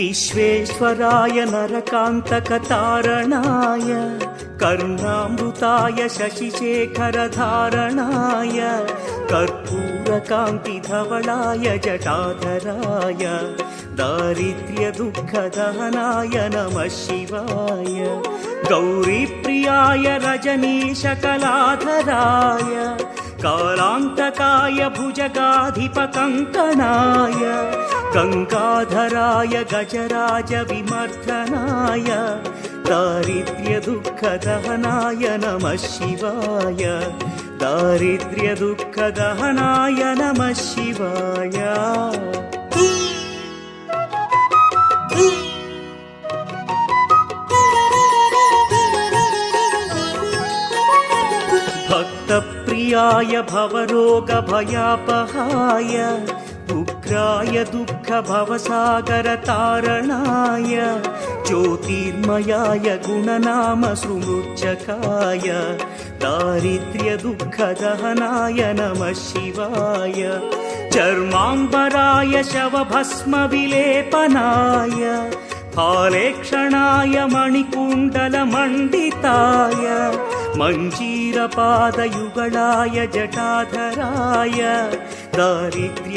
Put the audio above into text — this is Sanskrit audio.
विश्वेश्वराय नरकान्तकतारणाय कर्णामृताय शशिशेखरधारणाय कर्पूरकान्तिधवलाय जटाधराय दारिद्र्यदुःखदहनाय नमः शिवाय गौरीप्रियाय रजनीशकलाधराय कालान्तकाय भुजगाधिपकङ्कणाय गङ्गाधराय गजराज विमर्दनाय दारिद्र्यदुःखदहनाय नमः शिवाय दारिद्र्यदुःखदहनाय नमः शिवाय। भक्तप्रियाय भवरोगभयापहाय उग्राय दुःखभवसागरतारणाय ज्योतिर्मयाय गुणनामसुमृच्छकाय दारिद्र्यदुःखदहनाय नमः शिवाय चर्माम्बराय शवभस्मविलेपनाय फालेक्षणाय मणिकुण्डलमण्डिताय मञ्जीरपादयुगलाय जटाधराय दारिद्र्य